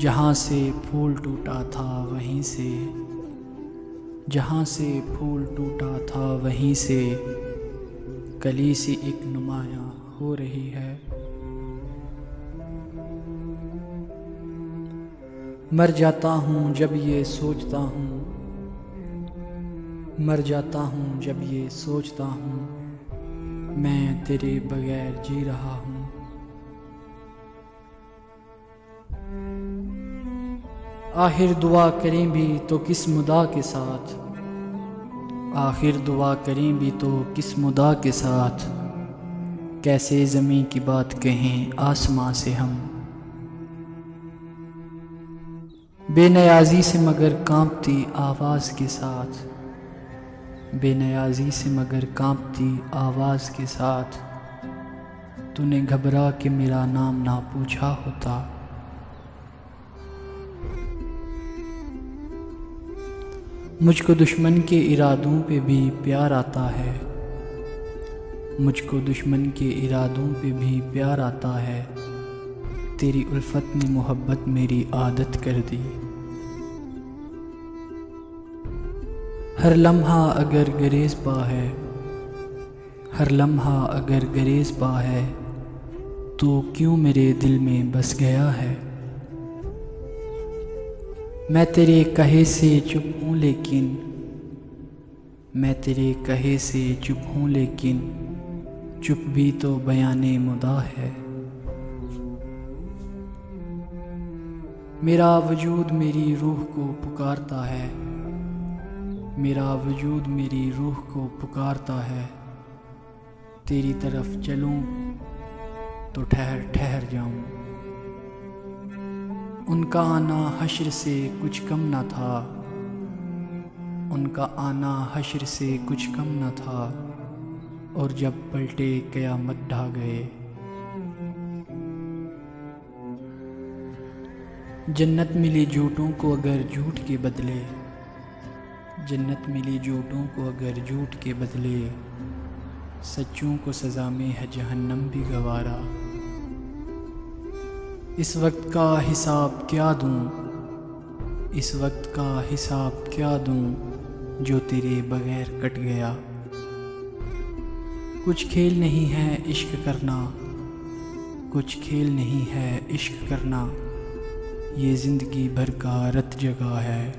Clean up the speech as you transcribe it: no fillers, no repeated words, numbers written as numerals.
جہاں سے پھول ٹوٹا تھا وہیں سے، جہاں سے پھول ٹوٹا تھا وہیں سے کلی سی ایک نمایاں ہو رہی ہے۔ مر جاتا ہوں جب یہ سوچتا ہوں، مر جاتا ہوں جب یہ سوچتا ہوں میں تیرے بغیر جی رہا ہوں۔ آخر دعا کریں بھی تو کس مدعا کے ساتھ، آخر دعا کریں بھی تو کس مدعا کے ساتھ، کیسے زمیں کی بات کہیں آسماں سے ہم۔ بے نیازی سے مگر کانپتی آواز کے ساتھ، بے نیازی سے مگر کانپتی آواز کے ساتھ، تو نے گھبرا کے میرا نام نہ پوچھا ہوتا۔ مجھ کو دشمن کے ارادوں پہ بھی پیار آتا ہے، مجھ کو دشمن کے ارادوں پہ بھی پیار آتا ہے، تیری الفت نے محبت میری عادت کر دی۔ ہر لمحہ اگر گریز پا ہے، ہر لمحہ اگر گریز پا ہے تو کیوں میرے دل میں بس گیا ہے۔ میں تیرے کہے سے چپ ہوں لیکن، میں تیرے کہے سے چپ ہوں لیکن چپ بھی تو بیان مدعا ہے۔ میرا وجود میری روح کو پکارتا ہے، میرا وجود میری روح کو پکارتا ہے، تیری طرف چلوں تو ٹھہر ٹھہر جاؤں۔ ان کا آنا حشر سے کچھ کم نہ تھا، ان کا آنا حشر سے کچھ کم نہ تھا، اور جب پلٹے قیامت ڈھا گئے۔ جنت ملی جھوٹوں کو اگر جھوٹ کے بدلے، جنت ملی جھوٹوں کو اگر جھوٹ کے بدلے، سچوں کو سزا میں ہے جہنم بھی گوارا۔ اس وقت کا حساب کیا دوں، اس وقت کا حساب کیا دوں جو تیرے بغیر کٹ گیا۔ کچھ کھیل نہیں ہے عشق کرنا، کچھ کھیل نہیں ہے عشق کرنا، یہ زندگی بھر کا رت جگہ ہے۔